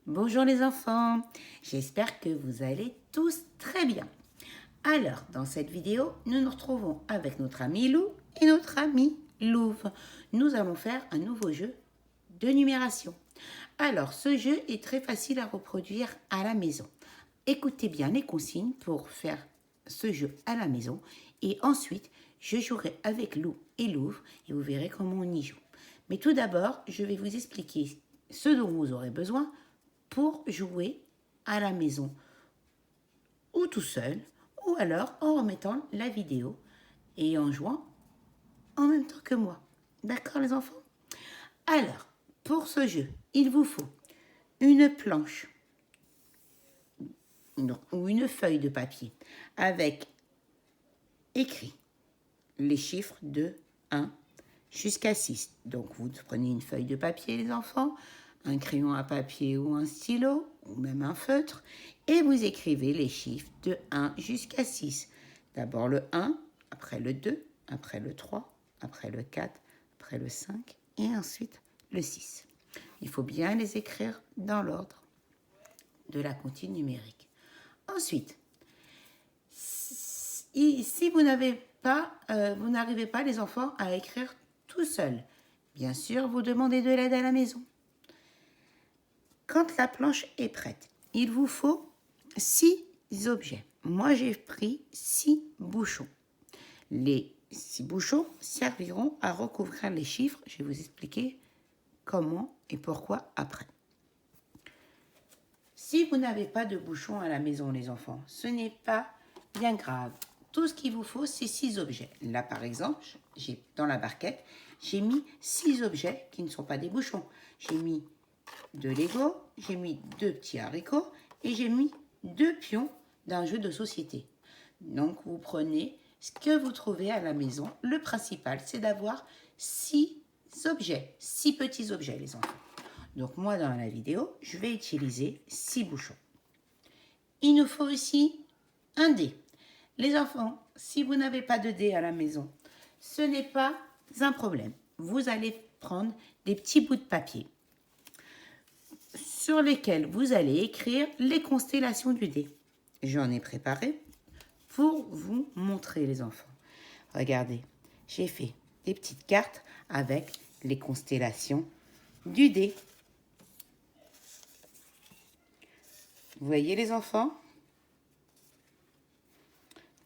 Bonjour les enfants, j'espère que vous allez tous très bien. Alors, dans cette vidéo, nous nous retrouvons avec notre ami Lou et notre ami Louve. Nous allons faire un nouveau jeu de numération. Alors, ce jeu est très facile à reproduire à la maison. Écoutez bien les consignes pour faire ce jeu à la maison et ensuite, je jouerai avec Lou et Louve et vous verrez comment on y joue. Mais tout d'abord, je vais vous expliquer ce dont vous aurez besoin pour jouer à la maison ou tout seul ou alors en remettant la vidéo et en jouant en même temps que moi. D'accord les enfants? Alors, pour ce jeu, il vous faut une planche ou une feuille de papier avec écrit les chiffres de 1 jusqu'à 6. Donc vous prenez une feuille de papier les enfants, un crayon à papier ou un stylo ou même un feutre et vous écrivez les chiffres de 1 jusqu'à 6. D'abord le 1, après le 2, après le 3, après le 4, après le 5 et ensuite le 6. Il faut bien les écrire dans l'ordre de la comptine numérique. Ensuite, si vous n'arrivez pas les enfants à écrire tout seul, bien sûr, vous demandez de l'aide à la maison. Quand la planche est prête, il vous faut 6 objets. Moi, j'ai pris 6 bouchons. Les 6 bouchons serviront à recouvrir les chiffres. Je vais vous expliquer comment et pourquoi après. Si vous n'avez pas de bouchons à la maison, les enfants, ce n'est pas bien grave. Tout ce qu'il vous faut, c'est 6 objets. Là, par exemple, dans la barquette, j'ai mis 6 objets qui ne sont pas des bouchons. J'ai mis 2 Lego, j'ai mis 2 petits haricots et j'ai mis 2 pions d'un jeu de société. Donc, vous prenez ce que vous trouvez à la maison. Le principal, c'est d'avoir 6 objets, 6 petits objets, les enfants. Donc, moi, dans la vidéo, je vais utiliser 6 bouchons. Il nous faut aussi un dé. Les enfants, si vous n'avez pas de dé à la maison, ce n'est pas un problème. Vous allez prendre des petits bouts de papier sur lesquels vous allez écrire les constellations du dé. J'en ai préparé pour vous montrer, les enfants. Regardez, j'ai fait des petites cartes avec les constellations du dé. Vous voyez les enfants?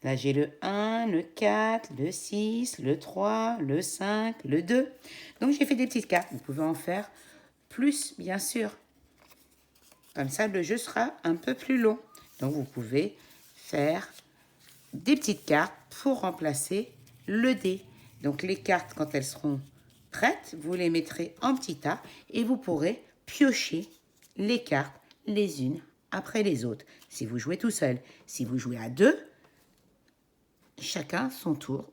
Là, j'ai le 1, le 4, le 6, le 3, le 5, le 2. Donc, j'ai fait des petites cartes. Vous pouvez en faire plus, bien sûr. Comme ça, le jeu sera un peu plus long. Donc, vous pouvez faire des petites cartes pour remplacer le dé. Donc, les cartes, quand elles seront prêtes, vous les mettrez en petit tas et vous pourrez piocher les cartes les unes après les autres. Si vous jouez tout seul, si vous jouez à deux, chacun son tour.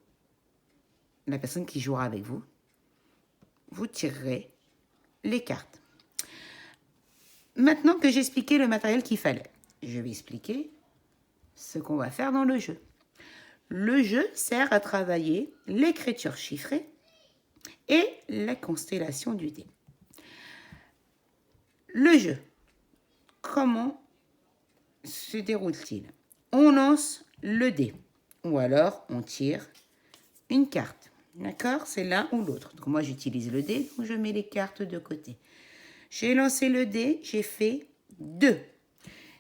La personne qui jouera avec vous, vous tirerez les cartes. Maintenant que j'ai expliqué le matériel qu'il fallait, je vais expliquer ce qu'on va faire dans le jeu. Le jeu sert à travailler l'écriture chiffrée et la constellation du dé. Le jeu, comment se déroule-t-il? On lance le dé ou alors on tire une carte. D'accord? C'est l'un ou l'autre. Donc moi j'utilise le dé, donc je mets les cartes de côté. J'ai lancé le dé, j'ai fait 2.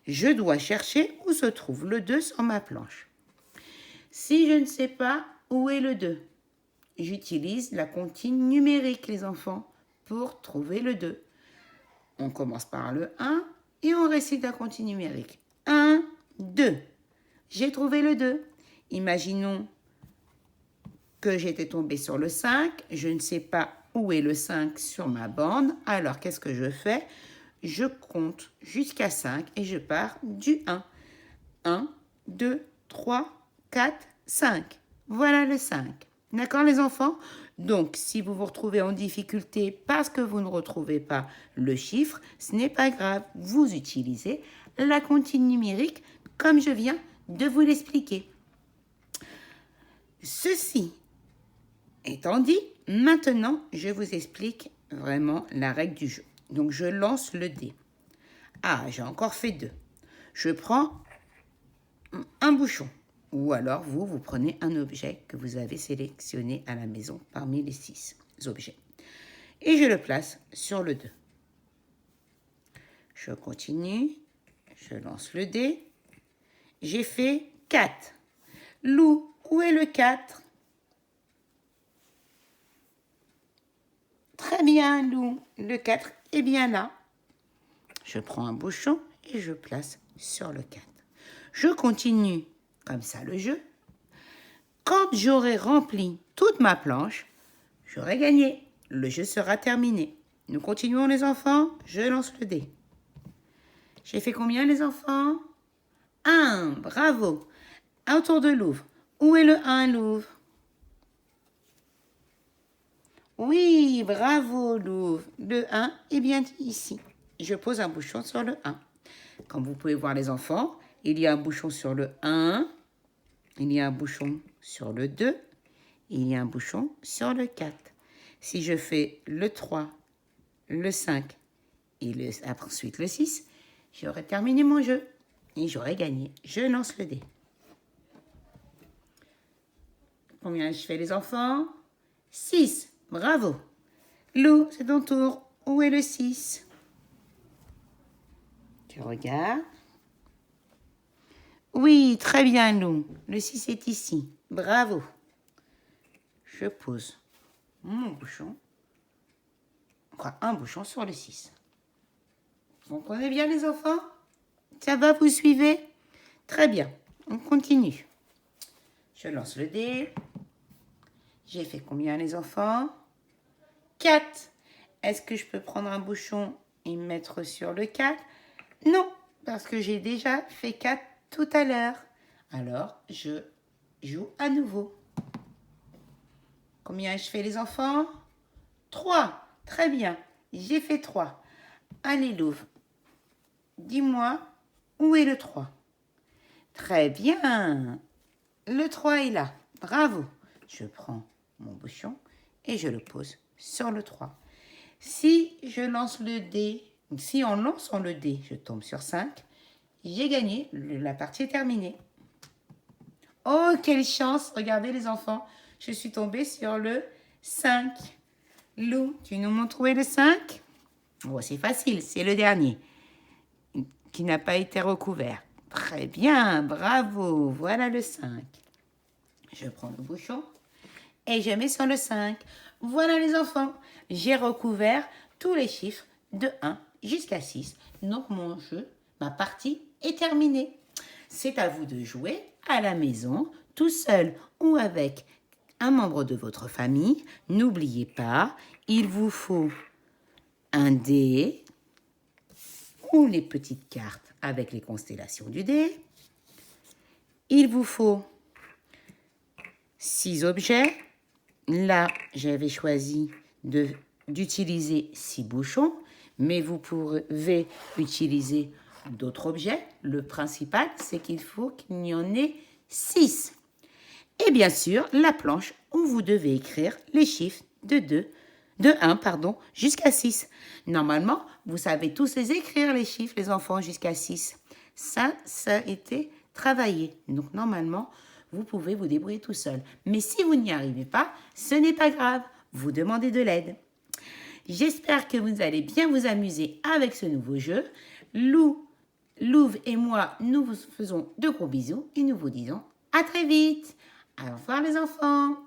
Je dois chercher où se trouve le 2 sur ma planche. Si je ne sais pas où est le 2, j'utilise la comptine numérique, les enfants, pour trouver le 2. On commence par le 1 et on récite la comptine numérique. 1, 2. J'ai trouvé le 2. Imaginons que j'étais tombée sur le 5. Je ne sais pas où est le 5 sur ma bande. Alors, qu'est-ce que je fais? Je compte jusqu'à 5 et je pars du 1. 1, 2, 3, 4, 5. Voilà le 5. D'accord les enfants? Donc, si vous vous retrouvez en difficulté parce que vous ne retrouvez pas le chiffre, ce n'est pas grave. Vous utilisez la comptine numérique comme je viens de vous l'expliquer. Ceci étant dit, maintenant, je vous explique vraiment la règle du jeu. Donc, je lance le dé. Ah, j'ai encore fait 2. Je prends un bouchon. Ou alors, vous prenez un objet que vous avez sélectionné à la maison parmi les 6 objets. Et je le place sur le 2. Je continue. Je lance le dé. J'ai fait 4. Lou, où est le 4? Très bien, Lou. Le 4 est bien là. Je prends un bouchon et je place sur le 4. Je continue comme ça le jeu. Quand j'aurai rempli toute ma planche, j'aurai gagné. Le jeu sera terminé. Nous continuons les enfants. Je lance le dé. J'ai fait combien les enfants? 1, bravo. Un tour de Louvre. Où est le 1, Louvre? Oui, bravo, Louvre. Le 1 est bien ici. Je pose un bouchon sur le 1. Comme vous pouvez voir les enfants, il y a un bouchon sur le 1, il y a un bouchon sur le 2, il y a un bouchon sur le 4. Si je fais le 3, le 5 et ensuite le 6, j'aurai terminé mon jeu et j'aurai gagné. Je lance le dé. Combien je fais les enfants? 6. Bravo. Lou, c'est ton tour. Où est le 6? Tu regardes. Oui, très bien, Lou. Le 6 est ici. Bravo. Je pose mon bouchon. Encore un bouchon sur le 6. Vous comprenez bien, les enfants? Ça va, vous suivez? Très bien. On continue. Je lance le dé. J'ai fait combien, les enfants? 4. Est-ce que je peux prendre un bouchon et mettre sur le 4? Non, parce que j'ai déjà fait 4 tout à l'heure. Alors, je joue à nouveau. Combien je fais les enfants? 3. Très bien. J'ai fait 3. Allez, Louvre. Dis-moi, où est le 3? Très bien. Le 3 est là. Bravo. Je prends mon bouchon et je le pose sur le 3. Si je lance le dé, si en lançant le dé, je tombe sur 5, j'ai gagné. La partie est terminée. Oh, quelle chance! Regardez les enfants, je suis tombée sur le 5. Lou, tu nous montres où est le 5? Oh, c'est facile, c'est le dernier qui n'a pas été recouvert. Très bien, bravo, voilà le 5. Je prends le bouchon et je mets sur le 5. Voilà les enfants, j'ai recouvert tous les chiffres de 1 jusqu'à 6. Donc mon jeu, ma partie est terminée. C'est à vous de jouer à la maison, tout seul ou avec un membre de votre famille. N'oubliez pas, il vous faut un dé ou les petites cartes avec les constellations du dé. Il vous faut 6 objets. Là, j'avais choisi d'utiliser 6 bouchons, mais vous pouvez utiliser d'autres objets. Le principal, c'est qu'il faut qu'il y en ait 6. Et bien sûr, la planche où vous devez écrire les chiffres de 1 jusqu'à 6. Normalement, vous savez tous les écrire, les chiffres, les enfants, jusqu'à 6. Ça a été travaillé. Donc, normalement, vous pouvez vous débrouiller tout seul. Mais si vous n'y arrivez pas, ce n'est pas grave. Vous demandez de l'aide. J'espère que vous allez bien vous amuser avec ce nouveau jeu. Louve et moi, nous vous faisons de gros bisous et nous vous disons à très vite. Au revoir les enfants.